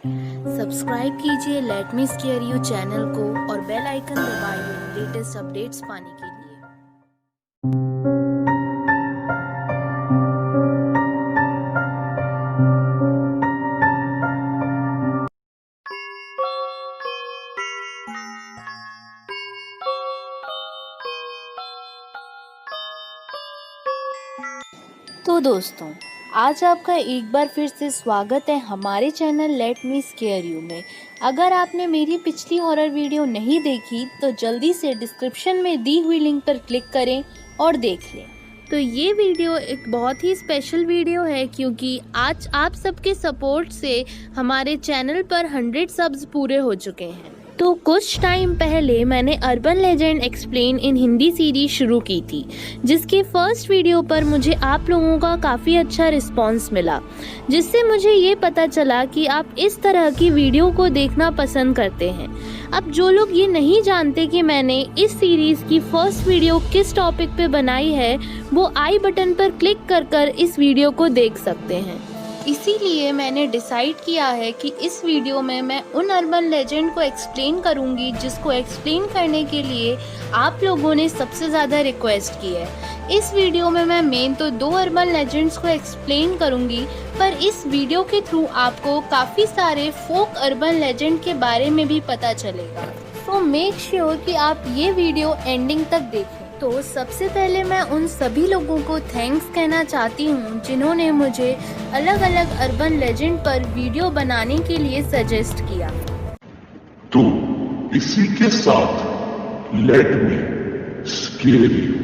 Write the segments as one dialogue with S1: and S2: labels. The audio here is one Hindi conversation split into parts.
S1: सब्सक्राइब कीजिए let me square you channel को और बेल आइकन दबाइए लेटेस्ट अपडेट्स पाने के लिए। तो दोस्तों, आज आपका एक बार फिर से स्वागत है हमारे channel let me square you में। अगर आपने मेरी पिछली हॉरर वीडियो नहीं देखी तो जल्दी से डिस्क्रिप्शन में दी हुई लिंक पर क्लिक करें और देख लें। तो ये वीडियो एक बहुत ही स्पेशल वीडियो है क्योंकि आज आप सबके सपोर्ट से हमारे चैनल पर 100 सब्स पूरे हो चुके हैं। तो कुछ टाइम पहले मैंने urban legend explain in Hindi series शुरू की थी, जिसके फर्स्ट वीडियो पर मुझे आप लोगों का काफ़ी अच्छा रिस्पांस मिला, जिससे मुझे ये पता चला कि आप इस तरह की वीडियो को देखना पसंद करते हैं। अब जो लोग ये नहीं जानते कि मैंने इस सीरीज़ की फर्स्ट वीडियो किस टॉपिक पे बनाई है, वो आई बटन पर क्लिक कर इस वीडियो को देख सकते हैं। इसीलिए मैंने डिसाइड किया है कि इस वीडियो में मैं उन अर्बन लेजेंड को एक्सप्लेन करूंगी जिसको एक्सप्लेन करने के लिए आप लोगों ने सबसे ज़्यादा रिक्वेस्ट की है। इस वीडियो में मैं मेन तो 2 अर्बन लेजेंड्स को एक्सप्लेन करूंगी, पर इस वीडियो के थ्रू आपको काफ़ी सारे फोक अर्बन लेजेंड के बारे में भी पता चलेगा। तो मेक श्योर कि आप ये वीडियो एंडिंग तक देखें। तो सबसे पहले मैं उन सभी लोगों को थैंक्स कहना चाहती हूँ जिन्होंने मुझे अलग अलग अर्बन लेजेंड पर वीडियो बनाने के लिए सजेस्ट किया।
S2: तो इसी के साथ लेट मी स्केयर यू।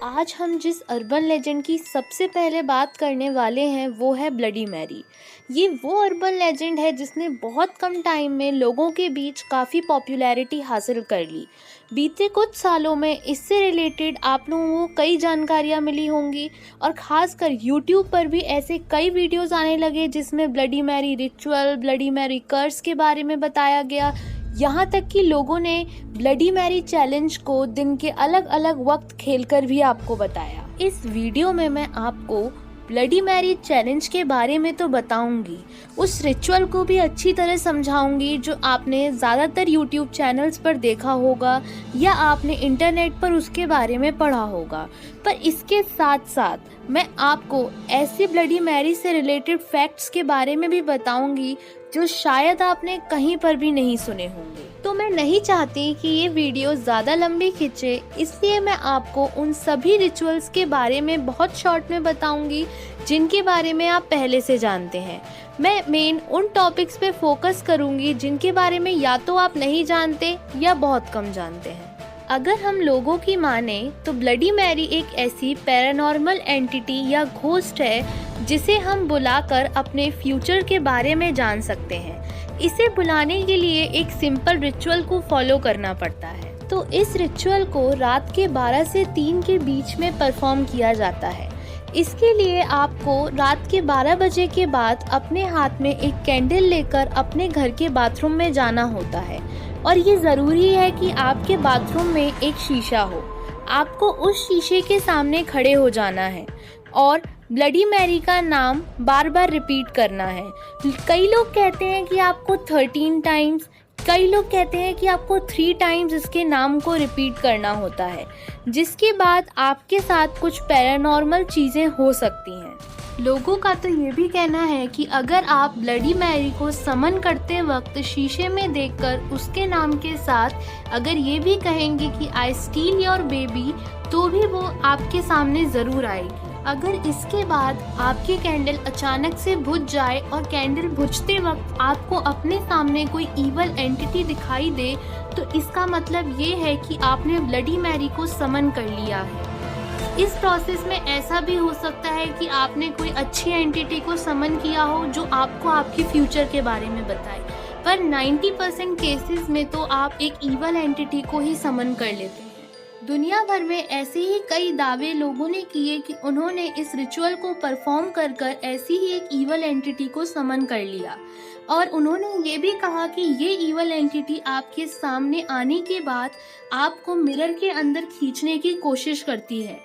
S1: आज हम जिस अर्बन लेजेंड की सबसे पहले बात करने वाले हैं वो है ब्लडी मैरी। ये वो अर्बन लेजेंड है जिसने बहुत कम टाइम में लोगों के बीच काफ़ी पॉपुलैरिटी हासिल कर ली। बीते कुछ सालों में इससे रिलेटेड आप लोगों को कई जानकारियाँ मिली होंगी और ख़ासकर यूट्यूब पर भी ऐसे कई वीडियोज़ आने लगे जिसमें bloody Mary ritual, bloody Mary curse के बारे में बताया गया। यहाँ तक कि लोगों ने ब्लडी मैरी चैलेंज को दिन के अलग अलग वक्त खेलकर भी आपको बताया। इस वीडियो में मैं आपको ब्लडी मैरी चैलेंज के बारे में तो बताऊंगी, उस रिचुअल को भी अच्छी तरह समझाऊंगी जो आपने ज़्यादातर यूट्यूब चैनल्स पर देखा होगा या आपने इंटरनेट पर उसके बारे में पढ़ा होगा। पर इसके साथ साथ मैं आपको ऐसे ब्लडी मैरी से रिलेटेड फैक्ट्स के बारे में भी बताऊंगी जो शायद आपने कहीं पर भी नहीं सुने होंगे। तो मैं नहीं चाहती कि ये वीडियो ज़्यादा लंबी खिंचे, इसलिए मैं आपको उन सभी रिचुअल्स के बारे में बहुत शॉर्ट में बताऊंगी जिनके बारे में आप पहले से जानते हैं। मैं मेन उन टॉपिक्स पे फोकस करूंगी जिनके बारे में या तो आप नहीं जानते या बहुत कम जानते हैं। अगर हम लोगों की माने तो ब्लडी मैरी एक ऐसी पैरानॉर्मल एंटिटी या घोस्ट है जिसे हम बुलाकर अपने फ्यूचर के बारे में जान सकते हैं। इसे बुलाने के लिए एक सिंपल रिचुअल को फॉलो करना पड़ता है। तो इस रिचुअल को रात के 12 से 3 के बीच में परफॉर्म किया जाता है। इसके लिए आपको रात के 12 बजे के बाद अपने हाथ में एक कैंडल लेकर अपने घर के बाथरूम में जाना होता है और ये ज़रूरी है कि आपके बाथरूम में एक शीशा हो। आपको उस शीशे के सामने खड़े हो जाना है और ब्लडी मैरी का नाम बार बार रिपीट करना है। कई लोग कहते हैं कि आपको 13 टाइम्स, कई लोग कहते हैं कि आपको 3 टाइम्स इसके नाम को रिपीट करना होता है, जिसके बाद आपके साथ कुछ पैरानॉर्मल चीज़ें हो सकती हैं। लोगों का तो ये भी कहना है कि अगर आप ब्लडी मैरी को समन करते वक्त शीशे में देखकर उसके नाम के साथ अगर ये भी कहेंगे कि आई स्टील योर बेबी, तो भी वो आपके सामने ज़रूर आएगी। अगर इसके बाद आपकी कैंडल अचानक से बुझ जाए और कैंडल बुझते वक्त आपको अपने सामने कोई इवल एंटिटी दिखाई दे, तो इसका मतलब ये है कि आपने ब्लडी मैरी को समन कर लिया है। इस प्रोसेस में ऐसा भी हो सकता है कि आपने कोई अच्छी एंटिटी को समन किया हो जो आपको आपके फ्यूचर के बारे में बताए, पर 90% केसेस में तो आप एक इवल एंटिटी को ही समन कर लेते हैं। दुनिया भर में ऐसे ही कई दावे लोगों ने किए कि उन्होंने इस रिचुअल को परफॉर्म कर कर ऐसी ही एक इवल एंटिटी को समन कर लिया, और उन्होंने ये भी कहा कि ये इवल एंटिटी आपके सामने आने के बाद आपको मिरर के अंदर खींचने की कोशिश करती है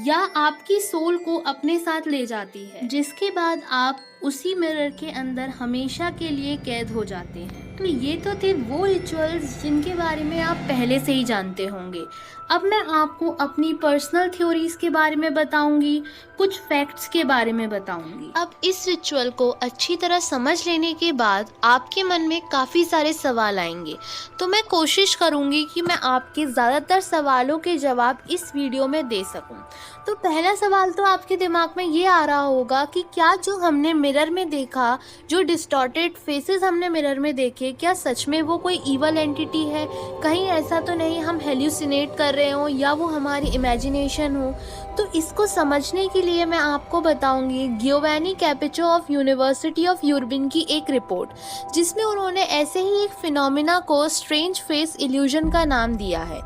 S1: या आपकी सोल को अपने साथ ले जाती है, जिसके बाद आप उसी मिरर के अंदर हमेशा के लिए कैद हो जाते हैं। तो ये तो थे वो रिचुअल्स जिनके बारे में आप पहले से ही जानते होंगे। अब मैं आपको अपनी पर्सनल थ्योरीज के बारे में बताऊंगी, कुछ फैक्ट्स के बारे में बताऊंगी। अब इस रिचुअल को अच्छी तरह समझ लेने के बाद आपके मन में काफ़ी सारे सवाल आएंगे, तो मैं कोशिश करूंगी कि मैं आपके ज़्यादातर सवालों के जवाब इस वीडियो में दे सकूं। तो पहला सवाल तो आपके दिमाग में ये आ रहा होगा कि क्या जो हमने मिरर में देखा, जो डिस्टॉर्टेड फेसेस हमने मिरर में देखे, क्या सच में वो कोई इवल एंटिटी है? कहीं ऐसा तो नहीं हम हेल्यूसिनेट कर रहे हो या वो हमारी इमेजिनेशन हो? तो इसको समझने के लिए मैं आपको बताऊंगी गियोवानी कैपेचो ऑफ यूनिवर्सिटी ऑफ यूर्बिन की एक रिपोर्ट, जिसमें उन्होंने ऐसे ही एक फिनोमिना को स्ट्रेंज फेस इल्यूजन का नाम दिया है।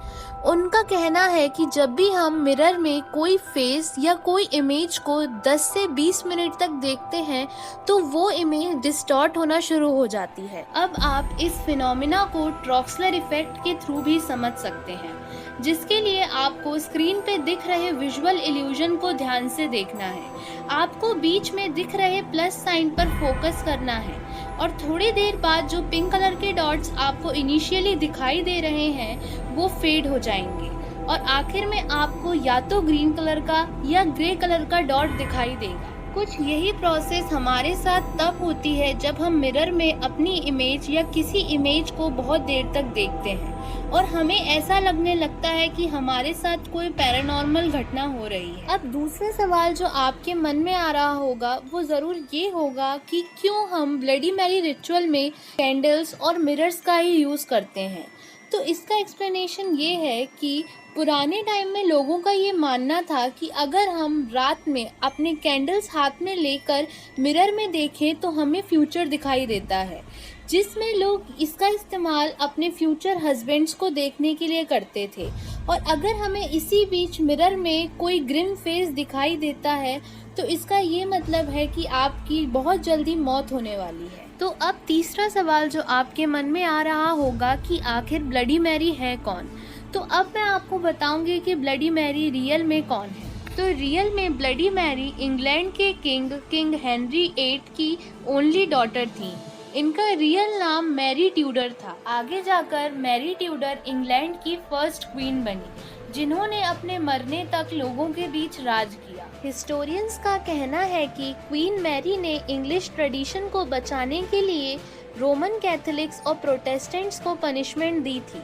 S1: उनका कहना है कि जब भी हम मिरर में कोई फेस या कोई इमेज को 10 से 20 मिनट तक देखते हैं तो वो इमेज डिस्टॉर्ट होना शुरू हो जाती है। अब आप इस फिनोमिना को ट्रॉक्सलर इफेक्ट के थ्रू भी समझ सकते हैं, जिसके लिए आपको स्क्रीन पे दिख रहे विजुअल इल्यूजन को ध्यान से देखना है। आपको बीच में दिख रहे प्लस साइन पर फोकस करना है और थोड़ी देर बाद जो पिंक कलर के डॉट्स आपको इनिशियली दिखाई दे रहे हैं वो फेड हो जाएंगे और आखिर में आपको या तो ग्रीन कलर का या ग्रे कलर का डॉट दिखाई देगा। कुछ यही प्रोसेस हमारे साथ तब होती है जब हम मिरर में अपनी इमेज या किसी इमेज को बहुत देर तक देखते हैं और हमें ऐसा लगने लगता है कि हमारे साथ कोई पैरानॉर्मल घटना हो रही है। अब दूसरा सवाल जो आपके मन में आ रहा होगा वो ज़रूर ये होगा कि क्यों हम ब्लडी मैरी रिचुअल में कैंडल्स और मिरर्स का ही यूज़ करते हैं। तो इसका एक्सप्लेनेशन ये है कि पुराने टाइम में लोगों का ये मानना था कि अगर हम रात में अपने कैंडल्स हाथ में लेकर मिरर में देखें तो हमें फ्यूचर दिखाई देता है, जिसमें लोग इसका इस्तेमाल अपने फ्यूचर हस्बैंड्स को देखने के लिए करते थे। और अगर हमें इसी बीच मिरर में कोई ग्रिम फेस दिखाई देता है तो इसका ये मतलब है कि आपकी बहुत जल्दी मौत होने वाली है। तो अब तीसरा सवाल जो आपके मन में आ रहा होगा कि आखिर ब्लडी मैरी है कौन। तो अब मैं आपको बताऊंगी कि ब्लडी मैरी रियल में कौन है। तो रियल में ब्लडी मैरी इंग्लैंड के किंग हेनरी 8 की ओनली डॉटर थी। इनका रियल नाम मैरी ट्यूडर था। आगे जाकर मैरी ट्यूडर इंग्लैंड की फर्स्ट क्वीन बनी, जिन्होंने अपने मरने तक लोगों के बीच राज किया। हिस्टोरियंस का कहना है कि क्वीन मैरी ने इंग्लिश ट्रेडिशन को बचाने के लिए रोमन कैथोलिक्स और प्रोटेस्टेंट्स को पनिशमेंट दी थी।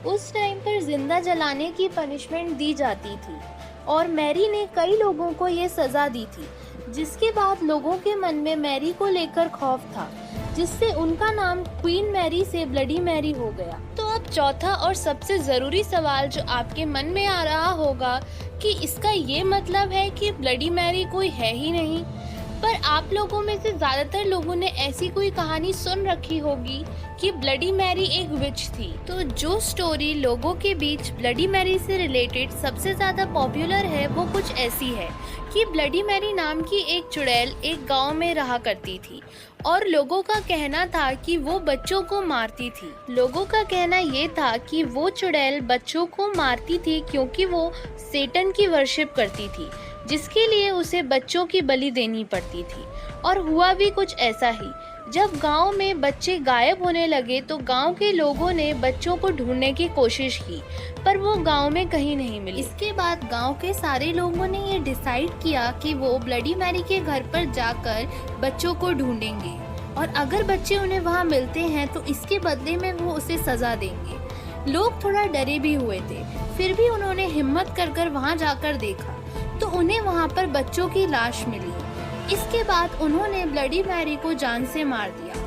S1: उस टाइम पर जिंदा जलाने की पनिशमेंट दी जाती थी और मैरी ने कई लोगों को ये सज़ा दी थी, जिसके बाद लोगों के मन में मैरी को लेकर खौफ था, जिससे उनका नाम क्वीन मैरी से ब्लडी मैरी हो गया। तो अब चौथा और सबसे ज़रूरी सवाल जो आपके मन में आ रहा होगा कि इसका ये मतलब है कि ब्लडी मैरी कोई है ही नहीं। पर आप लोगों में से ज़्यादातर लोगों ने ऐसी कोई कहानी सुन रखी होगी कि ब्लडी मैरी एक विच थी। तो जो स्टोरी लोगों के बीच ब्लडी मैरी से रिलेटेड सबसे ज़्यादा पॉपुलर है वो कुछ ऐसी है कि ब्लडी मैरी नाम की एक चुड़ैल एक गांव में रहा करती थी और लोगों का कहना था कि वो बच्चों को मारती थी। लोगों का कहना ये था कि वो चुड़ैल बच्चों को मारती थी क्योंकि वो सेटन की वर्शिप करती थी, जिसके लिए उसे बच्चों की बलि देनी पड़ती थी। और हुआ भी कुछ ऐसा ही। जब गांव में बच्चे गायब होने लगे तो गांव के लोगों ने बच्चों को ढूंढने की कोशिश की, पर वो गांव में कहीं नहीं मिले। इसके बाद गांव के सारे लोगों ने ये डिसाइड किया कि वो ब्लडी मैरी के घर पर जाकर बच्चों को ढूंढेंगे और अगर बच्चे उन्हें वहाँ मिलते हैं तो इसके बदले में वो उसे सजा देंगे। लोग थोड़ा डरे भी हुए थे, फिर भी उन्होंने हिम्मत कर वहाँ जाकर देखा तो उन्हें वहाँ पर बच्चों की लाश मिली। इसके बाद उन्होंने ब्लडी मैरी को जान से मार दिया।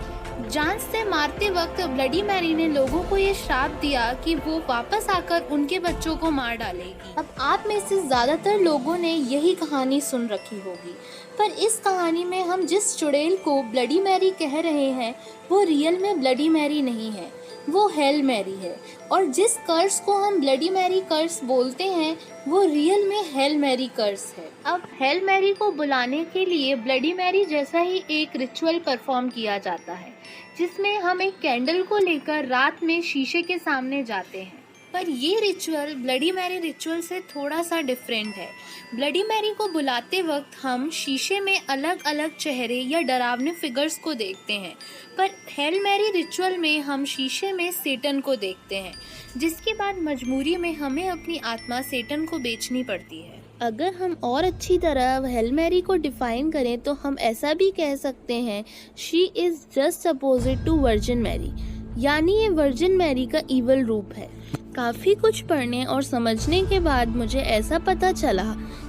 S1: जान से मारते वक्त ब्लडी मैरी ने लोगों को ये श्राप दिया कि वो वापस आकर उनके बच्चों को मार डालेगी। अब आप में से ज़्यादातर लोगों ने यही कहानी सुन रखी होगी, पर इस कहानी में हम जिस चुड़ैल को ब्लडी मैरी कह रहे हैं वो रियल में ब्लडी मैरी नहीं है, वो हेल मैरी है। और जिस कर्स को हम ब्लडी मैरी कर्स बोलते हैं वो रियल में हेल मैरी कर्स है। अब हेल मैरी को बुलाने के लिए ब्लडी मैरी जैसा ही एक रिचुअल परफॉर्म किया जाता है, जिसमें हम एक कैंडल को लेकर रात में शीशे के सामने जाते हैं। पर ये रिचुअल ब्लडी मैरी रिचुअल से थोड़ा सा डिफरेंट है। ब्लडी मैरी को बुलाते वक्त हम शीशे में अलग अलग चेहरे या डरावने फिगर्स को देखते हैं, पर हेल मैरी रिचुअल में हम शीशे में सेटन को देखते हैं, जिसके बाद मजबूरी में हमें अपनी आत्मा सेटन को बेचनी पड़ती है। अगर हम और अच्छी तरह हेल मैरी को डिफाइन करें तो हम ऐसा भी कह सकते हैं, she is just opposite to Virgin Mary, यानी ये वर्जिन मैरी का ईवल रूप है। काफ़ी कुछ पढ़ने और समझने के बाद मुझे ऐसा पता चला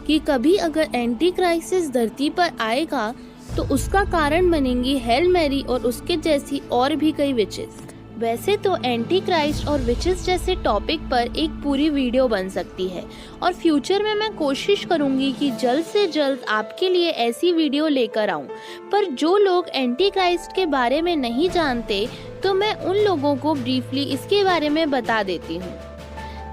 S1: कि कभी अगर एंटी क्राइसिस धरती पर आएगा तो उसका कारण बनेंगी हेल मैरी और उसके जैसी और भी कई विचेस। वैसे तो एंटी क्राइस्ट और विचेस जैसे टॉपिक पर एक पूरी वीडियो बन सकती है और फ्यूचर में मैं कोशिश करूंगी कि जल्द से जल्द आपके लिए ऐसी वीडियो लेकर आऊं। पर जो लोग एंटी क्राइस्ट के बारे में नहीं जानते तो मैं उन लोगों को ब्रीफली इसके बारे में बता देती हूँ।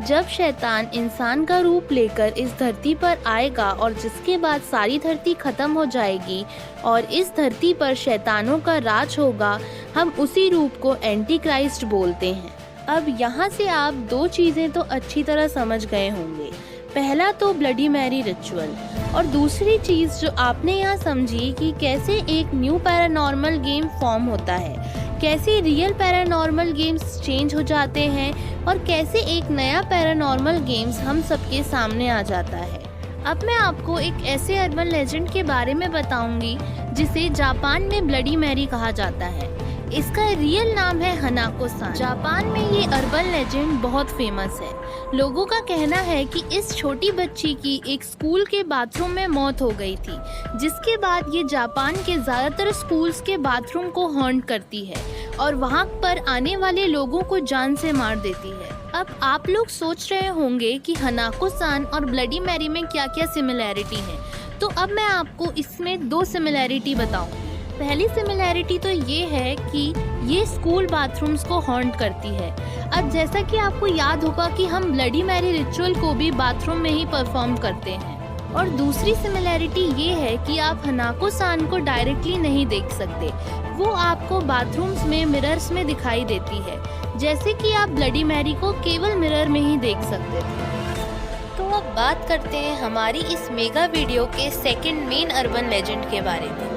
S1: जब शैतान इंसान का रूप लेकर इस धरती पर आएगा और जिसके बाद सारी धरती खत्म हो जाएगी और इस धरती पर शैतानों का राज होगा, हम उसी रूप को एंटी क्राइस्ट बोलते हैं। अब यहाँ से आप दो चीज़ें तो अच्छी तरह समझ गए होंगे, पहला तो ब्लडी मैरी रिचुअल और दूसरी चीज़ जो आपने यहाँ समझी कि कैसे एक न्यू पैरानॉर्मल गेम फॉर्म होता है, कैसे रियल पैरानॉर्मल गेम्स चेंज हो जाते हैं और कैसे एक नया पैरानॉर्मल गेम्स हम सबके सामने आ जाता है। अब मैं आपको एक ऐसे अर्बन लेजेंड के बारे में बताऊंगी जिसे जापान में ब्लडी मैरी कहा जाता है। इसका रियल नाम है हनाको-सान। जापान में ये अर्बन लेजेंड बहुत फेमस है। लोगों का कहना है कि इस छोटी बच्ची की एक स्कूल के बाथरूम में मौत हो गई थी, जिसके बाद ये जापान के ज़्यादातर स्कूल्स के बाथरूम को हॉन्ट करती है और वहाँ पर आने वाले लोगों को जान से मार देती है। अब आप लोग सोच रहे होंगे कि हनाको-सान और ब्लडी मैरी में क्या क्या सिमिलैरिटी है, तो अब मैं आपको इसमें दो सिमिलैरिटी बताऊँ। पहली सिमिलैरिटी तो ये है कि ये स्कूल बाथरूम्स को हॉन्ट करती है। अब जैसा कि आपको याद होगा कि हम ब्लडी मैरी रिचुअल को भी बाथरूम में ही परफॉर्म करते हैं। और दूसरी सिमिलैरिटी ये है कि आप हनाको-सान को डायरेक्टली नहीं देख सकते, वो आपको बाथरूम्स में मिरर्स में दिखाई देती है, जैसे कि आप ब्लडी मैरी को केवल मिरर में ही देख सकते थे। तो अब बात करते हैं हमारी इस मेगा वीडियो के सेकंड मेन अर्बन लेजेंड के बारे में।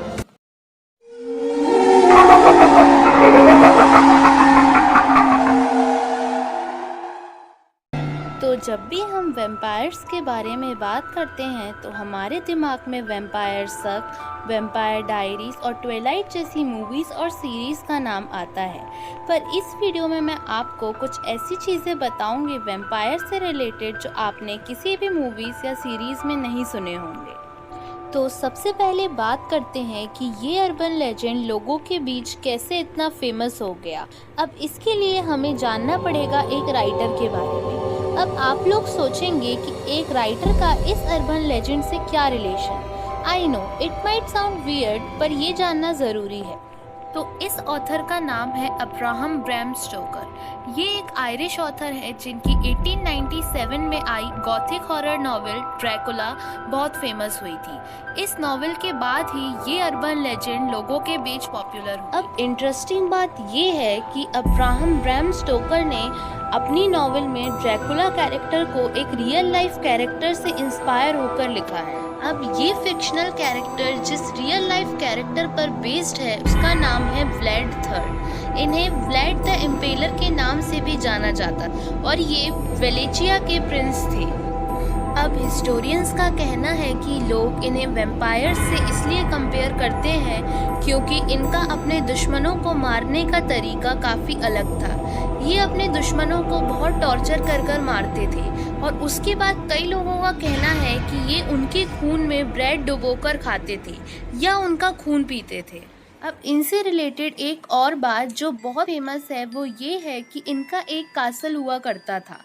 S1: तो जब भी हम वैम्पायर्स के बारे में बात करते हैं तो हमारे दिमाग में वैम्पायर सक, वैम्पायर डायरीज और ट्विलाइट जैसी मूवीज़ और सीरीज़ का नाम आता है। पर इस वीडियो में मैं आपको कुछ ऐसी चीज़ें बताऊंगी वैम्पायर से रिलेटेड जो आपने किसी भी मूवीज़ या सीरीज़ में नहीं सुने होंगे। तो सबसे पहले बात करते हैं कि ये अर्बन लेजेंड लोगों के बीच कैसे इतना फेमस हो गया। अब इसके लिए हमें जानना पड़ेगा एक राइटर के बारे में। अब आप लोग सोचेंगे कि एक राइटर का इस अर्बन लेजेंड से क्या relation. I know it might sound weird, पर ये जानना ज़रूरी है। तो इस ऑथर का नाम है अब्राहम ब्रैम स्टोकर। ये एक आयरिश ऑथर है जिनकी 1897 में आई गॉथिक हॉरर नॉवेल ड्रैकुला बहुत फेमस हुई थी। इस नॉवेल के बाद ही ये अर्बन लेजेंड लोगों के बीच पॉपुलर हुई। अब इंटरेस्टिंग बात ये है कि अब्राहम ब्रैम स्टोकर ने अपनी नॉवेल में ड्रैकुला कैरेक्टर को एक रियल लाइफ कैरेक्टर से इंस्पायर होकर लिखा है। अब ये फिक्शनल कैरेक्टर जिस रियल लाइफ कैरेक्टर पर बेस्ड है उसका नाम है व्लैड III। इन्हें व्लैड द इम्पेलर के नाम से भी जाना जाता और ये वेलेचिया के प्रिंस थे। अब हिस्टोरियंस का कहना है कि लोग इन्हें वैम्पायर्स से इसलिए कंपेयर करते हैं क्योंकि इनका अपने दुश्मनों को मारने का तरीका काफ़ी अलग था। ये अपने दुश्मनों को बहुत टॉर्चर कर मारते थे और उसके बाद कई लोगों का कहना है कि ये उनके खून में ब्रेड डुबोकर खाते थे या उनका खून पीते थे। अब इनसे रिलेटेड एक और बात जो बहुत फेमस है वो ये है कि इनका एक कासल हुआ करता था।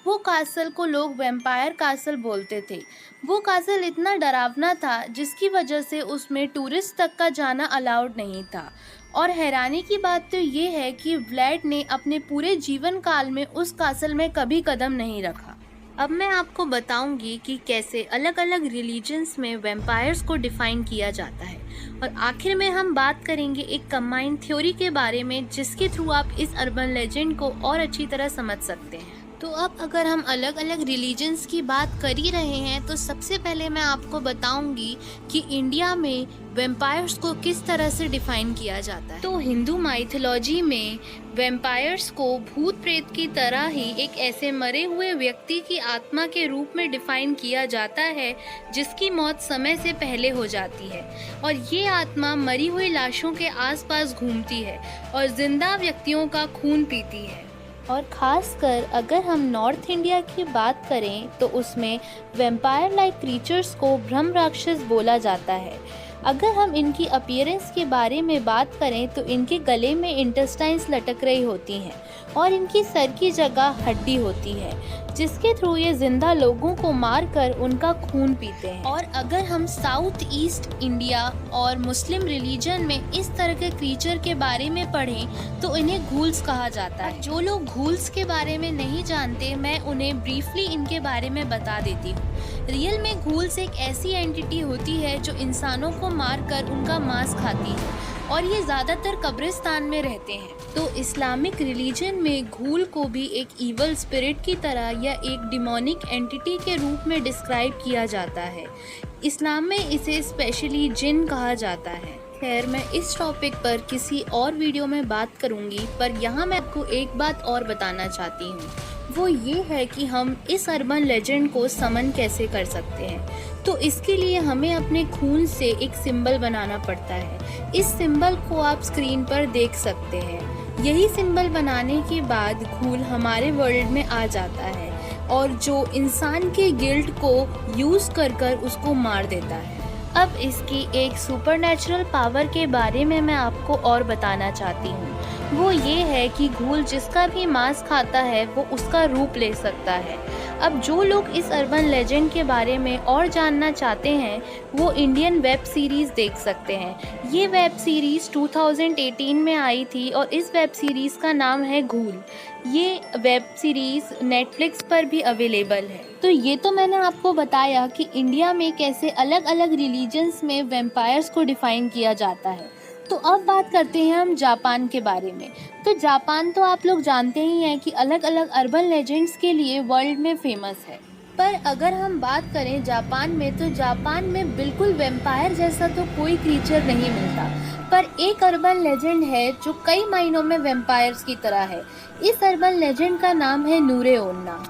S1: वो कासल को लोग वैम्पायर कासल बोलते थे। वो कासल इतना डरावना था जिसकी वजह से उसमें टूरिस्ट तक का जाना अलाउड नहीं था। और हैरानी की बात तो ये है कि व्लैड ने अपने पूरे जीवन काल में उस कासल में कभी कदम नहीं रखा। अब मैं आपको बताऊंगी कि कैसे अलग अलग रिलीजन्स में वैम्पायर्स को डिफ़ाइन किया जाता है और आखिर में हम बात करेंगे एक कंबाइंड थ्योरी के बारे में जिसके थ्रू आप इस अर्बन लेजेंड को और अच्छी तरह समझ सकते हैं। तो अब अगर हम अलग अलग रिलीजन्स की बात कर ही रहे हैं तो सबसे पहले मैं आपको बताऊंगी कि इंडिया में वैम्पायर्स को किस तरह से डिफ़ाइन किया जाता है। तो हिंदू माइथोलॉजी में वैम्पायर्स को भूत प्रेत की तरह ही एक ऐसे मरे हुए व्यक्ति की आत्मा के रूप में डिफ़ाइन किया जाता है जिसकी मौत समय से पहले हो जाती है और ये आत्मा मरी हुई लाशों के आसपास घूमती है और जिंदा व्यक्तियों का खून पीती है। और ख़ासकर अगर हम नॉर्थ इंडिया की बात करें तो उसमें वैम्पायर लाइक क्रीचर्स को ब्रह्म राक्षस बोला जाता है। अगर हम इनकी अपीयरेंस के बारे में बात करें तो इनके गले में इंटेस्टाइन्स लटक रही होती हैं और इनकी सर की जगह हड्डी होती है जिसके थ्रू ये जिंदा लोगों को मारकर उनका खून पीते हैं। और अगर हम साउथ ईस्ट इंडिया और मुस्लिम रिलीजन में इस तरह के क्रीचर के बारे में पढ़ें तो इन्हें घूल्स कहा जाता है। जो लोग घूल्स के बारे में नहीं जानते मैं उन्हें ब्रीफली इनके बारे में बता देती हूँ। रियल में घूल्स एक ऐसी एंटिटी होती है जो इंसानों को मारकर उनका मांस खाती है और ये ज़्यादातर कब्रिस्तान में रहते हैं। तो इस्लामिक रिलीजन में घूल को भी एक ईवल स्पिरिट की तरह या एक डिमोनिक एंटिटी के रूप में डिस्क्राइब किया जाता है। इस्लाम में इसे स्पेशली जिन कहा जाता है। खैर मैं इस टॉपिक पर किसी और वीडियो में बात करूंगी, पर यहाँ मैं आपको एक बात और बताना चाहती हूँ, वो ये है कि हम इस अर्बन लेजेंड को समन कैसे कर सकते हैं। तो इसके लिए हमें अपने खून से एक सिंबल बनाना पड़ता है। इस सिंबल को आप स्क्रीन पर देख सकते हैं। यही सिंबल बनाने के बाद घूल हमारे वर्ल्ड में आ जाता है और जो इंसान के गिल्ट को यूज़ कर उसको मार देता है। अब इसकी एक सुपरनैचुरल पावर के बारे में मैं आपको और बताना चाहती हूँ। वो ये है कि घूल जिसका भी मांस खाता है वो उसका रूप ले सकता है। अब जो लोग इस अर्बन लेजेंड के बारे में और जानना चाहते हैं वो इंडियन वेब सीरीज़ देख सकते हैं। ये वेब सीरीज़ 2018 में आई थी और इस वेब सीरीज़ का नाम है घूल। ये वेब सीरीज़ नेटफ्लिक्स पर भी अवेलेबल है। तो ये तो मैंने आपको बताया कि इंडिया में कैसे अलग अलग रिलीजन्स में वैम्पायर्स को डिफ़ाइन किया जाता है। तो अब बात करते हैं हम जापान के बारे में। तो जापान तो आप लोग जानते ही हैं कि अलग अलग अर्बन लेजेंड्स के लिए वर्ल्ड में फेमस है। पर अगर हम बात करें जापान में तो जापान में बिल्कुल वैम्पायर जैसा तो कोई क्रीचर नहीं मिलता, पर एक अर्बन लेजेंड है जो कई मायनों में वैम्पायर्स की तरह है। इस अर्बन लेजेंड का नाम है नूरे ओन्ना।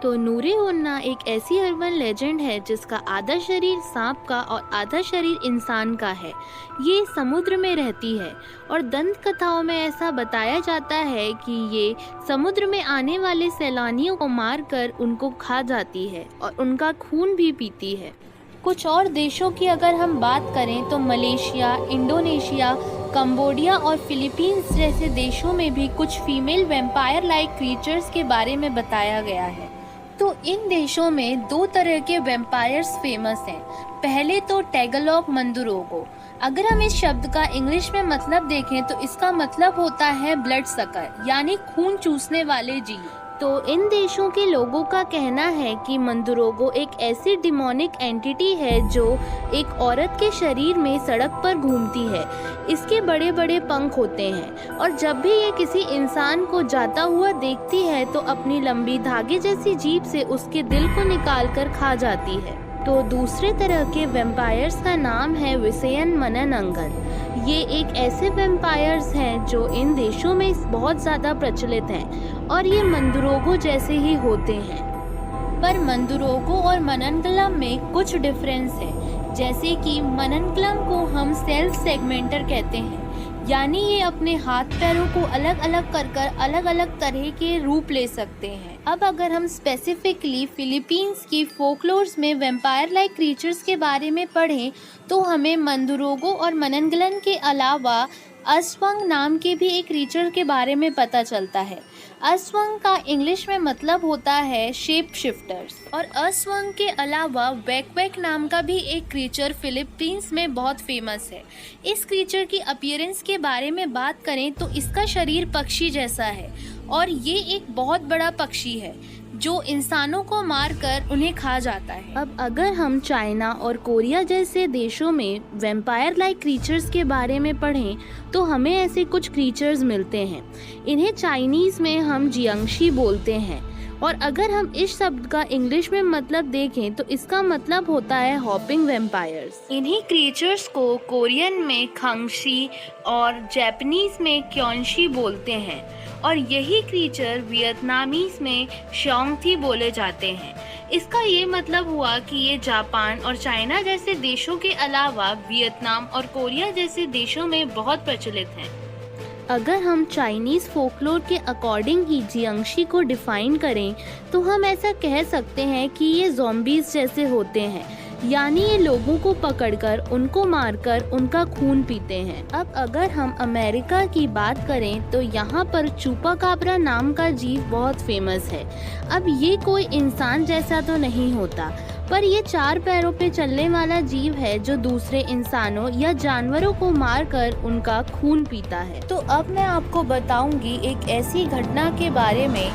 S1: तो नूरे ओन्ना एक ऐसी अर्बन लेजेंड है जिसका आधा शरीर सांप का और आधा शरीर इंसान का है। ये समुद्र में रहती है और दंत कथाओं में ऐसा बताया जाता है कि ये समुद्र में आने वाले सैलानियों को मारकर उनको खा जाती है और उनका खून भी पीती है। कुछ और देशों की अगर हम बात करें तो मलेशिया, इंडोनेशिया, कंबोडिया और फिलीपींस जैसे देशों में भी कुछ फीमेल वैम्पायर लाइक क्रीचर्स के बारे में बताया गया है। तो इन देशों में दो तरह के वैम्पायर्स फेमस हैं। पहले तो टैगलॉग मंदुरोगो। अगर हम इस शब्द का इंग्लिश में मतलब देखें तो इसका मतलब होता है ब्लड सकर, यानी खून चूसने वाले जीव। तो इन देशों के लोगों का कहना है कि मंदुरोगो एक ऐसी डिमोनिक एंटिटी है जो एक औरत के शरीर में सड़क पर घूमती है। इसके बड़े बड़े पंख होते हैं और जब भी ये किसी इंसान को जाता हुआ देखती है तो अपनी लंबी धागे जैसी जीभ से उसके दिल को निकाल कर खा जाती है। तो दूसरे तरह के वैम्पायर्स का नाम है विसयन मननंगन। ये एक ऐसे वैम्पायर्स हैं जो इन देशों में बहुत ज़्यादा प्रचलित हैं और ये मंदुरोगो जैसे ही होते हैं। पर मंदरोगो और मननगलम में कुछ डिफरेंस है। जैसे कि मननगलम को हम सेल्फ सेगमेंटर कहते हैं, यानी ये अपने हाथ पैरों को अलग अलग कर अलग अलग तरह के रूप ले सकते हैं। अब अगर हम स्पेसिफिकली फिलीपींस की फोकलोर्स में वेम्पायर लाइक क्रीचर्स के बारे में पढ़ें तो हमें मंदरोगो और मननगलन के अलावा अस्वंग नाम के भी एक क्रीचर के बारे में पता चलता है। अस्वंग का इंग्लिश में मतलब होता है शेप शिफ्टर्स। और अस्वंग के अलावा वैक नाम का भी एक क्रीचर फिलीपींस में बहुत फेमस है। इस क्रीचर की अपीयरेंस के बारे में बात करें तो इसका शरीर पक्षी जैसा है और ये एक बहुत बड़ा पक्षी है जो इंसानों को मारकर उन्हें खा जाता है। अब अगर हम चाइना और कोरिया जैसे देशों में वेम्पायर लाइक क्रीचर्स के बारे में पढ़ें तो हमें ऐसे कुछ क्रीचर्स मिलते हैं। इन्हें चाइनीज़ में हम जियांगशी बोलते हैं और अगर हम इस शब्द का इंग्लिश में मतलब देखें तो इसका मतलब होता है हॉपिंग वेम्पायर्स। इन्हीं क्रीचर्स को कोरियन में खंगशी और जापानीज में क्योनशी बोलते हैं और यही क्रीचर वियतनामीज में शोंगथी बोले जाते हैं। इसका ये मतलब हुआ कि ये जापान और चाइना जैसे देशों के अलावा वियतनाम और कोरिया जैसे देशों में बहुत प्रचलित हैं। अगर हम चाइनीज़ फोकलोर के अकॉर्डिंग ही जियांगशी को डिफाइन करें तो हम ऐसा कह सकते हैं कि ये ज़ॉम्बीज़ जैसे होते हैं, यानी ये लोगों को पकड़कर उनको मारकर उनका खून पीते हैं। अब अगर हम अमेरिका की बात करें तो यहाँ पर चुपाकाब्रा नाम का जीव बहुत फेमस है। अब ये कोई इंसान जैसा तो नहीं होता, पर ये 4 पैरों पे चलने वाला जीव है जो दूसरे इंसानों या जानवरों को मारकर उनका खून पीता है। तो अब मैं आपको बताऊंगी एक ऐसी घटना के बारे में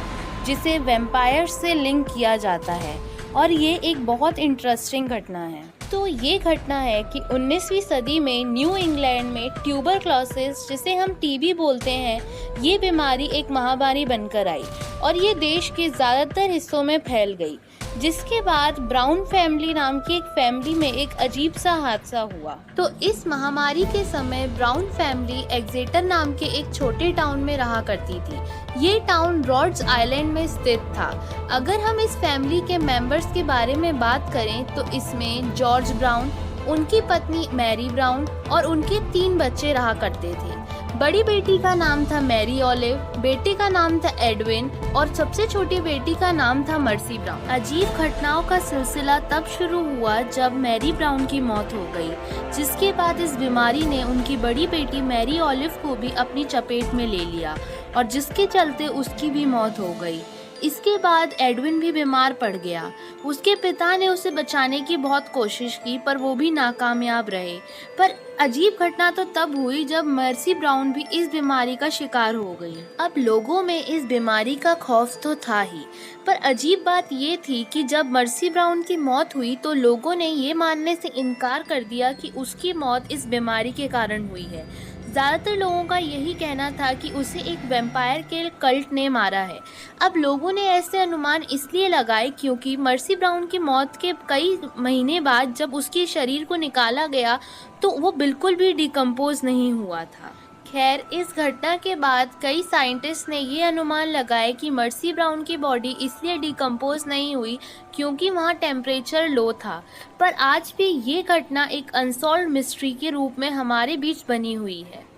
S1: जिसे वेम्पायर से लिंक किया जाता है और ये एक बहुत इंटरेस्टिंग घटना है। तो ये घटना है कि 19वीं सदी में न्यू इंग्लैंड में ट्यूबरक्लोसिस, जिसे हम टीबी बोलते हैं, ये बीमारी एक महामारी बनकर आई और ये देश के ज़्यादातर हिस्सों में फैल गई, जिसके बाद ब्राउन फैमिली नाम की एक फैमिली में एक अजीब सा हादसा हुआ। तो इस महामारी के समय ब्राउन फैमिली एक्सेटर नाम के एक छोटे टाउन में रहा करती थी। ये टाउन रॉड्स आइलैंड में स्थित था। अगर हम इस फैमिली के मेंबर्स के बारे में बात करें तो इसमें जॉर्ज ब्राउन, उनकी पत्नी मैरी ब्राउन और उनके 3 बच्चे रहा करते थे। बड़ी बेटी का नाम था मैरी ऑलिव, बेटे का नाम था एडविन और सबसे छोटी बेटी का नाम था मर्सी ब्राउन। अजीब घटनाओं का सिलसिला तब शुरू हुआ जब मैरी ब्राउन की मौत हो गई, जिसके बाद इस बीमारी ने उनकी बड़ी बेटी मैरी ऑलिव को भी अपनी चपेट में ले लिया और जिसके चलते उसकी भी मौत हो गई। इसके बाद एडविन भी बीमार पड़ गया। उसके पिता ने उसे बचाने की बहुत कोशिश की पर वो भी नाकामयाब रहे। पर अजीब घटना तो तब हुई जब मर्सी ब्राउन भी इस बीमारी का शिकार हो गई। अब लोगों में इस बीमारी का खौफ तो था ही, पर अजीब बात ये थी कि जब मर्सी ब्राउन की मौत हुई तो लोगों ने ये मानने से इनकार कर दिया कि उसकी मौत इस बीमारी के कारण हुई है। ज़्यादातर लोगों का यही कहना था कि उसे एक वैम्पायर के कल्ट ने मारा है। अब लोगों ने ऐसे अनुमान इसलिए लगाए क्योंकि मर्सी ब्राउन की मौत के कई महीने बाद जब उसके शरीर को निकाला गया तो वो बिल्कुल भी डिकम्पोज नहीं हुआ था। खैर, इस घटना के बाद कई साइंटिस्ट ने ये अनुमान लगाए कि मर्सी ब्राउन की बॉडी इसलिए डिकम्पोज नहीं हुई क्योंकि वहाँ टेम्परेचर लो था। पर आज भी ये घटना एक अनसॉल्व्ड मिस्ट्री के रूप में हमारे बीच बनी हुई है।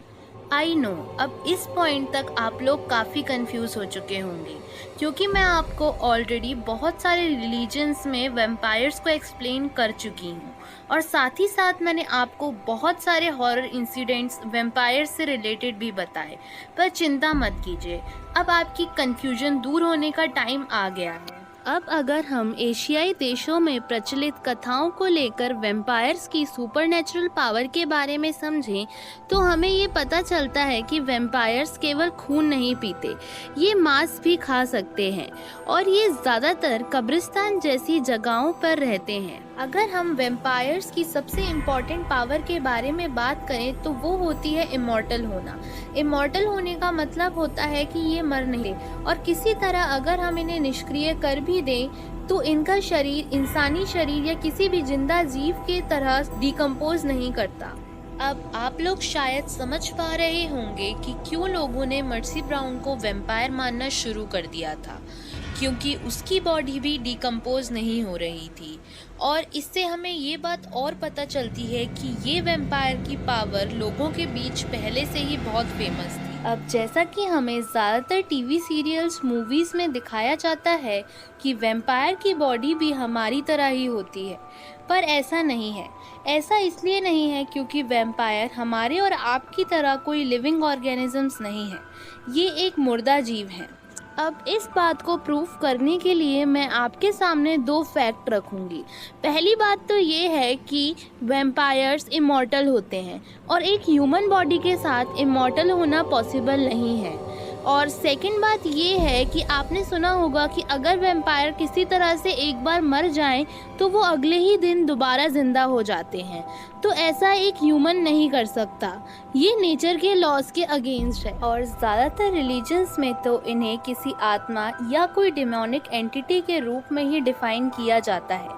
S1: आई नो, अब इस पॉइंट तक आप लोग काफ़ी कंफ्यूज हो चुके होंगे क्योंकि मैं आपको ऑलरेडी बहुत सारे रिलीजन्स में वैम्पायर्स को एक्सप्लेन कर चुकी हूँ और साथ ही साथ मैंने आपको बहुत सारे हॉरर इंसिडेंट्स वैम्पायर से रिलेटेड भी बताए। पर चिंता मत कीजिए, अब आपकी कन्फ्यूजन दूर होने का टाइम आ गया है। अब अगर हम एशियाई देशों में प्रचलित कथाओं को लेकर वैम्पायर्स की सुपरनैचुरल पावर के बारे में समझें तो हमें ये पता चलता है कि वैम्पायर्स केवल खून नहीं पीते, ये मांस भी खा सकते हैं और ये ज़्यादातर कब्रिस्तान जैसी जगहों पर रहते हैं। अगर हम वैम्पायर्स की सबसे इम्पॉर्टेंट पावर के बारे में बात करें तो वो होती है इमॉर्टल होना। इमॉर्टल होने का मतलब होता है कि ये मर नहीं और किसी तरह अगर हम इन्हें निष्क्रिय कर भी दें तो इनका शरीर इंसानी शरीर या किसी भी जिंदा जीव के तरह डिकम्पोज नहीं करता। अब आप लोग शायद समझ पा रहे होंगे कि क्यों लोगों ने मर्सी ब्राउन को वैम्पायर मानना शुरू कर दिया था। क्योंकि उसकी बॉडी भी डिकम्पोज नहीं हो रही थी। और इससे हमें ये बात और पता चलती है कि ये वैम्पायर की पावर लोगों के बीच पहले से ही बहुत फेमस थी। अब जैसा कि हमें ज़्यादातर टीवी सीरियल्स मूवीज़ में दिखाया जाता है कि वैम्पायर की बॉडी भी हमारी तरह ही होती है, पर ऐसा नहीं है। ऐसा इसलिए नहीं है क्योंकि वैम्पायर हमारे और आपकी तरह कोई लिविंग ऑर्गेनिजम्स नहीं है, ये एक मुर्दा जीव है। अब इस बात को प्रूफ करने के लिए मैं आपके सामने 2 फैक्ट रखूंगी। पहली बात तो ये है कि वैम्पायर्स इमॉर्टल होते हैं और एक ह्यूमन बॉडी के साथ इमॉर्टल होना पॉसिबल नहीं है। और सेकंड बात ये है कि आपने सुना होगा कि अगर वैम्पायर किसी तरह से एक बार मर जाएं तो वो अगले ही दिन दोबारा जिंदा हो जाते हैं। तो ऐसा एक ह्यूमन नहीं कर सकता, ये नेचर के लॉज के अगेंस्ट है। और ज़्यादातर रिलीजन्स में तो इन्हें किसी आत्मा या कोई डिमोनिक एंटिटी के रूप में ही डिफाइन किया जाता है।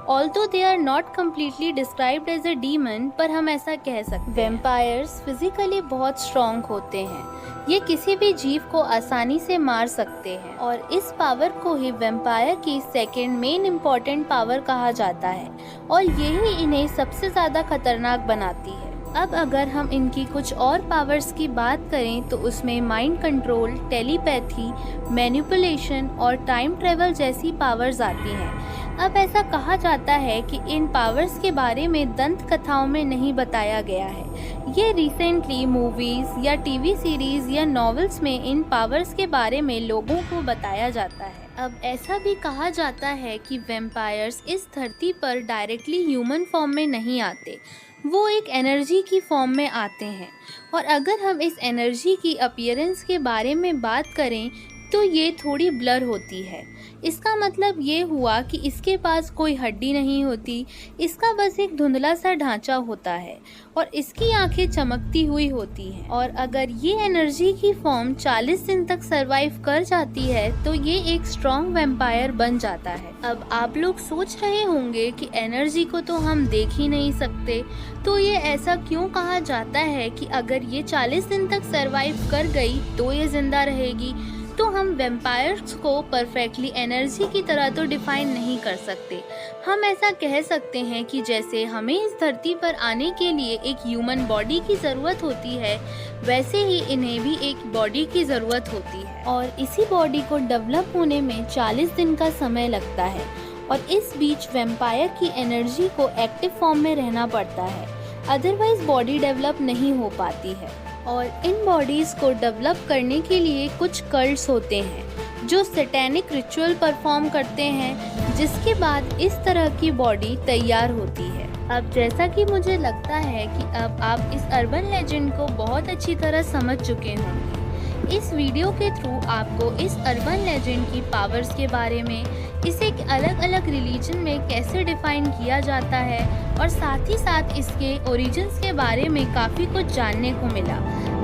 S1: Although they are not completely described as a demon, पर हम ऐसा कह सकते हैं। वैम्पायर्स फिजिकली बहुत स्ट्रॉन्ग होते हैं, ये किसी भी जीव को आसानी से मार सकते हैं और इस पावर को ही वैम्पायर की सेकंड मेन इम्पॉर्टेंट पावर कहा जाता है और यही इन्हें सबसे ज़्यादा खतरनाक बनाती है। अब अगर हम इनकी कुछ और पावर्स की बात करें तो उसमें माइंड कंट्रोल, टेलीपैथी, मैनिपुलेशन और टाइम ट्रेवल जैसी पावर्स आती हैं। अब ऐसा कहा जाता है कि इन पावर्स के बारे में दंत कथाओं में नहीं बताया गया है। ये रिसेंटली मूवीज़ या टीवी सीरीज़ या नॉवेल्स में इन पावर्स के बारे में लोगों को बताया जाता है। अब ऐसा भी कहा जाता है कि वैम्पायर्स इस धरती पर डायरेक्टली ह्यूमन फॉर्म में नहीं आते, वो एक एनर्जी की फॉर्म में आते हैं। और अगर हम इस एनर्जी की अपीयरेंस के बारे में बात करें तो ये थोड़ी ब्लर होती है। इसका मतलब ये हुआ कि इसके पास कोई हड्डी नहीं होती, इसका बस एक धुंधला सा ढांचा होता है और इसकी आंखें चमकती हुई होती हैं। और अगर ये एनर्जी की फॉर्म 40 दिन तक सरवाइव कर जाती है तो ये एक स्ट्रॉन्ग वैम्पायर बन जाता है। अब आप लोग सोच रहे होंगे कि एनर्जी को तो हम देख ही नहीं सकते, तो ये ऐसा क्यों कहा जाता है कि अगर ये 40 दिन तक सरवाइव कर गई तो ये जिंदा रहेगी? तो हम वैम्पायर्स को परफेक्टली एनर्जी की तरह तो डिफाइन नहीं कर सकते। हम ऐसा कह सकते हैं कि जैसे हमें इस धरती पर आने के लिए एक ह्यूमन बॉडी की ज़रूरत होती है, वैसे ही इन्हें भी एक बॉडी की ज़रूरत होती है और इसी बॉडी को डेवलप होने में 40 दिन का समय लगता है। और इस बीच वैम्पायर की एनर्जी को एक्टिव फॉर्म में रहना पड़ता है, अदरवाइज बॉडी डेवलप नहीं हो पाती है। और इन बॉडीज़ को डेवलप करने के लिए कुछ कल्ट्स होते हैं जो सैटेनिक रिचुअल परफॉर्म करते हैं, जिसके बाद इस तरह की बॉडी तैयार होती है। अब जैसा कि मुझे लगता है कि अब आप इस अर्बन लेजेंड को बहुत अच्छी तरह समझ चुके होंगे। इस वीडियो के थ्रू आपको इस अर्बन लेजेंड की पावर्स के बारे में, इसे अलग अलग रिलीजन में कैसे डिफाइन किया जाता है और साथ ही साथ इसके ओरिजिन्स के बारे में काफ़ी कुछ जानने को मिला।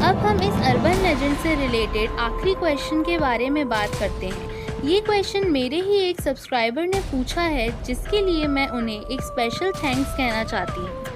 S1: अब हम इस अर्बन लेजेंड से रिलेटेड आखिरी क्वेश्चन के बारे में बात करते हैं। ये क्वेश्चन मेरे ही एक सब्सक्राइबर ने पूछा है, जिसके लिए मैं उन्हें एक स्पेशल थैंक्स कहना चाहती हूँ।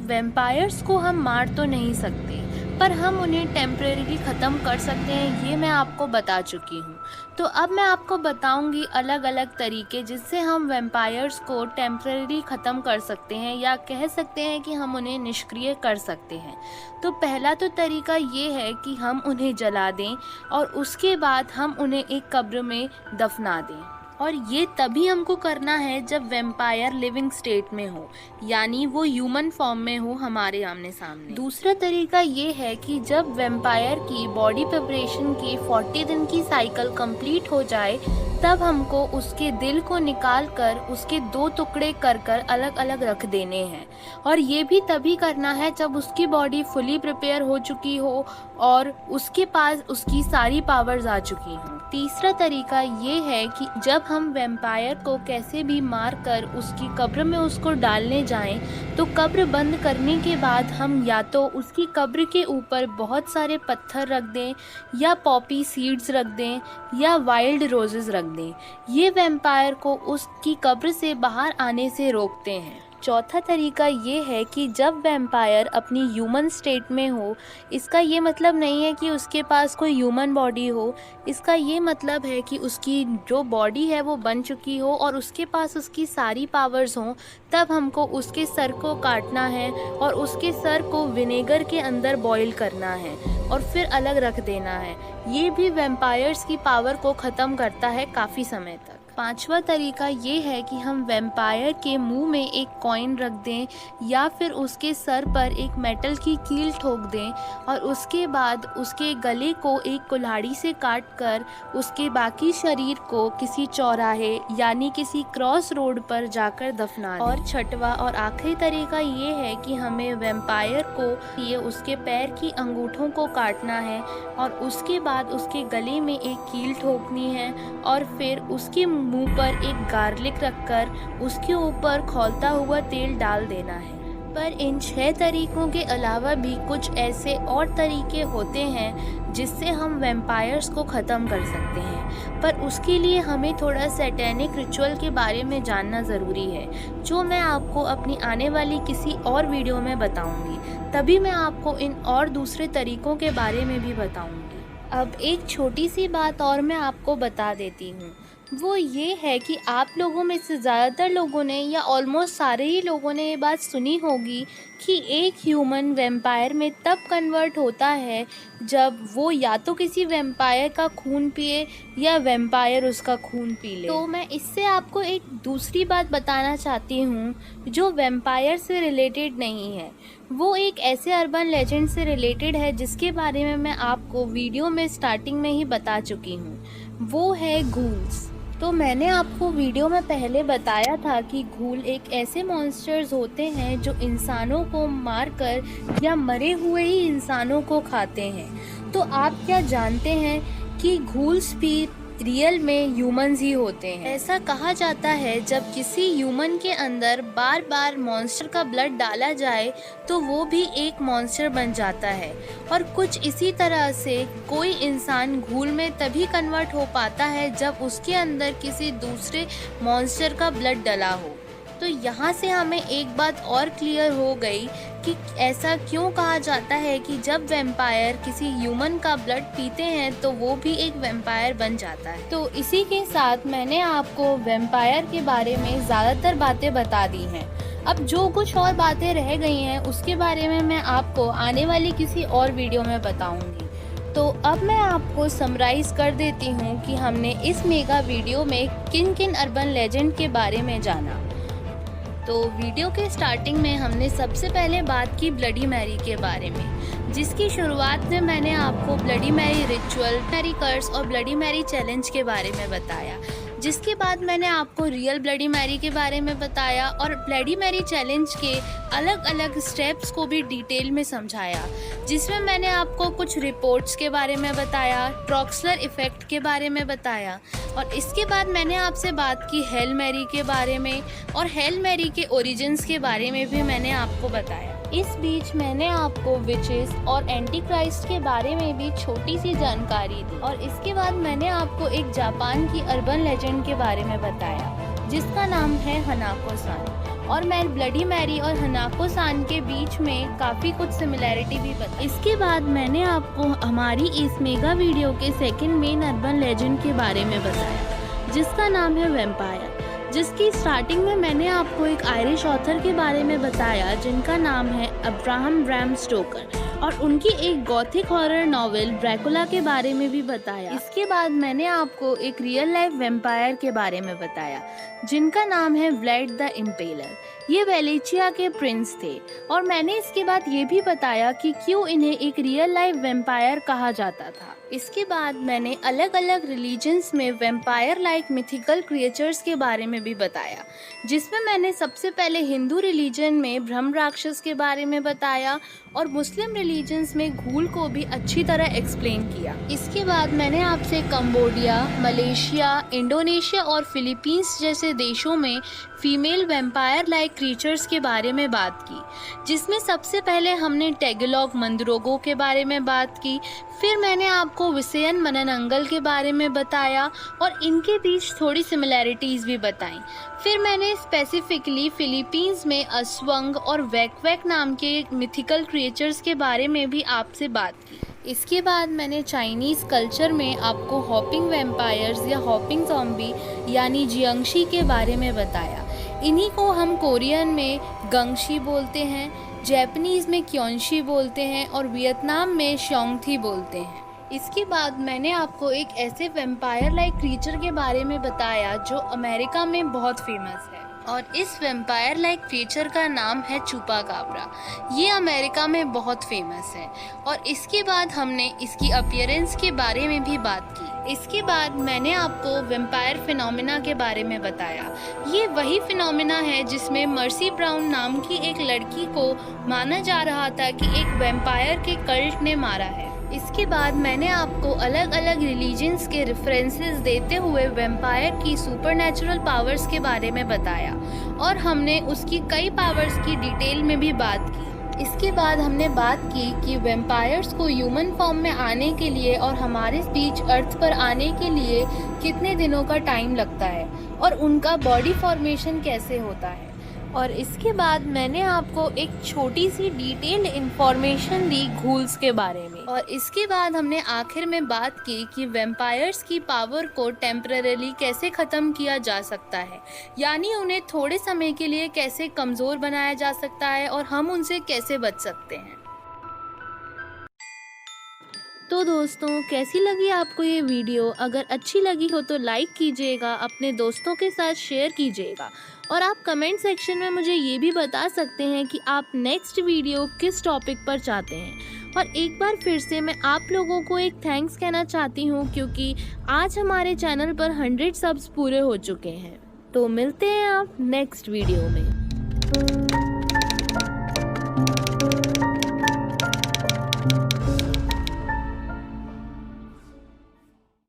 S1: वैम्पायर्स को हम मार तो नहीं सकते, पर हम उन्हें टेम्परेरी ख़त्म कर सकते हैं, ये मैं आपको बता चुकी हूँ। तो अब मैं आपको बताऊंगी अलग अलग तरीके जिससे हम वैम्पायर्स को टेम्परेरी ख़त्म कर सकते हैं, या कह सकते हैं कि हम उन्हें निष्क्रिय कर सकते हैं। तो पहला तो तरीका ये है कि हम उन्हें जला दें और उसके बाद हम उन्हें एक कब्र में दफना दें। और ये तभी हमको करना है जब वैम्पायर लिविंग स्टेट में हो, यानी वो ह्यूमन फॉर्म में हो हमारे आमने सामने। दूसरा तरीका ये है कि जब वैम्पायर की बॉडी प्रिपरेशन की 40 दिन की साइकिल कंप्लीट हो जाए, तब हमको उसके दिल को निकाल कर उसके 2 टुकड़े कर कर अलग अलग रख देने हैं। और ये भी तभी करना है जब उसकी बॉडी फुली प्रिपेयर हो चुकी हो और उसके पास उसकी सारी पावर्स आ चुकी हों। तीसरा तरीका ये है कि जब हम वैम्पायर को कैसे भी मार कर उसकी कब्र में उसको डालने जाएं, तो कब्र बंद करने के बाद हम या तो उसकी कब्र के ऊपर बहुत सारे पत्थर रख दें, या पॉपी सीड्स रख दें, या वाइल्ड रोजेस रख दें। ये वैम्पायर को उसकी कब्र से बाहर आने से रोकते हैं। चौथा तरीका ये है कि जब वैम्पायर अपनी ह्यूमन स्टेट में हो, इसका ये मतलब नहीं है कि उसके पास कोई ह्यूमन बॉडी हो, इसका ये मतलब है कि उसकी जो बॉडी है वो बन चुकी हो और उसके पास उसकी सारी पावर्स हों, तब हमको उसके सर को काटना है और उसके सर को विनेगर के अंदर बॉईल करना है और फिर अलग रख देना है। ये भी वैम्पायर्स की पावर को ख़त्म करता है काफ़ी समय तक। पांचवा तरीका ये है कि हम वैम्पायर के मुंह में एक कॉइन रख दें या फिर उसके सर पर एक मेटल की कील ठोक दें और उसके बाद उसके गले को एक कुल्हाड़ी से काट कर उसके बाकी शरीर को किसी चौराहे यानी किसी क्रॉस रोड पर जाकर दफना दें। और छठवा और आखिरी तरीका ये है कि हमें वैम्पायर को ये उसके पैर की अंगूठों को काटना है और उसके बाद उसके गले में एक कील ठोकनी है और फिर उसके मुंह पर एक गार्लिक रखकर उसके ऊपर खौलता हुआ तेल डाल देना है। पर इन 6 तरीकों के अलावा भी कुछ ऐसे और तरीके होते हैं जिससे हम वैम्पायर्स को ख़त्म कर सकते हैं, पर उसके लिए हमें थोड़ा सैटेनिक रिचुअल के बारे में जानना ज़रूरी है, जो मैं आपको अपनी आने वाली किसी और वीडियो में बताऊंगी। तभी मैं आपको इन और दूसरे तरीकों के बारे में भी बताऊंगी। अब एक छोटी सी बात और मैं आपको बता देती हूँ, वो ये है कि आप लोगों में से ज़्यादातर लोगों ने या ऑलमोस्ट सारे ही लोगों ने ये बात सुनी होगी कि एक ह्यूमन वैम्पायर में तब कन्वर्ट होता है जब वो या तो किसी वैम्पायर का खून पिए या वैम्पायर उसका खून पी ले। तो मैं इससे आपको एक दूसरी बात बताना चाहती हूँ जो वैम्पायर से रिलेटेड नहीं है, वो एक ऐसे अर्बन लेजेंड से रिलेटेड है जिसके बारे में मैं आपको वीडियो में स्टार्टिंग में ही बता चुकी हूँ। वो है घूल्स। तो मैंने आपको वीडियो में पहले बताया था कि घूल एक ऐसे मॉन्स्टर्स होते हैं जो इंसानों को मारकर या मरे हुए ही इंसानों को खाते हैं। तो आप क्या जानते हैं कि घूल्स भी रियल में ह्यूमंस ही होते हैं। ऐसा कहा जाता है जब किसी ह्यूमन के अंदर बार बार मॉन्स्टर का ब्लड डाला जाए तो वो भी एक मॉन्स्टर बन जाता है, और कुछ इसी तरह से कोई इंसान घूल में तभी कन्वर्ट हो पाता है जब उसके अंदर किसी दूसरे मॉन्स्टर का ब्लड डला हो। तो यहाँ से हमें एक बात और क्लियर हो गई कि ऐसा क्यों कहा जाता है कि जब वैम्पायर किसी ह्यूमन का ब्लड पीते हैं तो वो भी एक वैम्पायर बन जाता है। तो इसी के साथ मैंने आपको वैम्पायर के बारे में ज़्यादातर बातें बता दी हैं। अब जो कुछ और बातें रह गई हैं उसके बारे में मैं आपको आने वाली किसी और वीडियो में बताऊंगी। तो अब मैं आपको समराइज़ कर देती हूँ कि हमने इस मेगा वीडियो में किन किन अर्बन लेजेंड के बारे में जाना। तो वीडियो के स्टार्टिंग में हमने सबसे पहले बात की ब्लडी मैरी के बारे में, जिसकी शुरुआत में मैंने आपको ब्लडी मैरी रिचुअल, मैरी कर्स और ब्लडी मैरी चैलेंज के बारे में बताया। जिसके बाद मैंने आपको रियल ब्लडी मैरी के बारे में बताया और ब्लडी मैरी चैलेंज के अलग अलग स्टेप्स को भी डिटेल में समझाया, जिसमें मैंने आपको कुछ रिपोर्ट्स के बारे में बताया, ट्रॉक्सलर इफ़ेक्ट के बारे में बताया, और इसके बाद मैंने आपसे बात की हेल मैरी के बारे में, और हेल मैरी के ओरिजिन्स के बारे में भी मैंने आपको बताया। इस बीच मैंने आपको विचेस और एंटी क्राइस्ट के बारे में भी छोटी सी जानकारी दी, और इसके बाद मैंने आपको एक जापान की अर्बन लेजेंड के बारे में बताया जिसका नाम है हनाको सान, और मैं ब्लडी मैरी और हनाको सान के बीच में काफ़ी कुछ सिमिलैरिटी भी बताई। इसके बाद मैंने आपको हमारी इस मेगा वीडियो के सेकंड मेन अर्बन लेजेंड के बारे में बताया जिसका नाम है वैम्पायर, जिसकी स्टार्टिंग में मैंने आपको एक आयरिश ऑथर के बारे में बताया जिनका नाम है अब्राहम ब्रैम स्टोकर, और उनकी एक गॉथिक हॉरर नॉवेल ड्रैकुला के बारे में भी बताया। इसके बाद मैंने आपको एक रियल लाइफ वैम्पायर के बारे में बताया जिनका नाम है व्लेड द इम्पेलर। ये वेलेचिया के प्रिंस थे, और मैंने इसके बाद ये भी बताया कि क्यों इन्हें एक रियल लाइफ वैम्पायर कहा जाता था। इसके बाद मैंने अलग अलग रिलीजन्स में वैम्पायर लाइक मिथिकल क्रिएचर्स के बारे में भी बताया, जिसमें मैंने सबसे पहले हिंदू रिलीजन में ब्रह्म राक्षस के बारे में बताया और मुस्लिम रिलीजन्स में घूल को भी अच्छी तरह एक्सप्लेन किया। इसके बाद मैंने आपसे कंबोडिया, मलेशिया, इंडोनेशिया और फिलीपींस जैसे देशों में फीमेल वैम्पायर लाइक क्रीचर्स के बारे में बात की, जिसमें सबसे पहले हमने टैगलॉग मंदरोगो के बारे में बात की। फिर मैंने आपको विसयन मननंगल के बारे में बताया और इनके बीच थोड़ी सिमिलैरिटीज़ भी बताई। फिर मैंने स्पेसिफिकली फिलीपींस में अस्वंग और वैक नाम के मिथिकल क्रिएचर्स के बारे में भी आपसे बात की। इसके बाद मैंने चाइनीज़ कल्चर में आपको हॉपिंग वैम्पायर्स या हॉपिंग ज़ॉम्बी यानी जियांगशी के बारे में बताया। इन्हीं को हम कोरियन में गंगशी बोलते हैं, जापानीज़ में क्योंशी बोलते हैं और वियतनाम में शोंगथी बोलते हैं। इसके बाद मैंने आपको एक ऐसे वैम्पायर लाइक क्रीचर के बारे में बताया जो अमेरिका में बहुत फेमस है और इस वैम्पायर लाइक क्रीचर का नाम है चुपाकाब्रा। ये अमेरिका में बहुत फेमस है। और इसके बाद हमने इसकी अपीयरेंस के बारे में भी बात की। इसके बाद मैंने आपको वैम्पायर फिनोमिना के बारे में बताया। ये वही फिनोमिना है जिसमें मर्सी ब्राउन नाम की एक लड़की को माना जा रहा था कि एक वैम्पायर के कल्ट ने मारा है। इसके बाद मैंने आपको अलग अलग रिलीजन्स के रेफरेंसेस देते हुए वैम्पायर की सुपरनैचुरल पावर्स के बारे में बताया और हमने उसकी कई पावर्स की डिटेल में भी बात की। इसके बाद हमने बात की कि वैम्पायर्स को ह्यूमन फॉर्म में आने के लिए और हमारे बीच अर्थ पर आने के लिए कितने दिनों का टाइम लगता है और उनका बॉडी फॉर्मेशन कैसे होता है। और इसके बाद मैंने आपको एक छोटी सी डिटेल्ड इन्फॉर्मेशन दी घूल्स के बारे में। और इसके बाद हमने आखिर में बात की कि वैम्पायर्स की पावर को टेम्परेरी कैसे ख़त्म किया जा सकता है, यानी उन्हें थोड़े समय के लिए कैसे कमज़ोर बनाया जा सकता है और हम उनसे कैसे बच सकते हैं। तो दोस्तों, कैसी लगी आपको ये वीडियो? अगर अच्छी लगी हो तो लाइक कीजिएगा, अपने दोस्तों के साथ शेयर कीजिएगा और आप कमेंट सेक्शन में मुझे ये भी बता सकते हैं कि आप नेक्स्ट वीडियो किस टॉपिक पर चाहते हैं। और एक बार फिर से मैं आप लोगों को एक थैंक्स कहना चाहती हूँ क्योंकि आज हमारे चैनल पर 100 सब्स पूरे हो चुके हैं। तो मिलते हैं आप नेक्स्ट वीडियो में।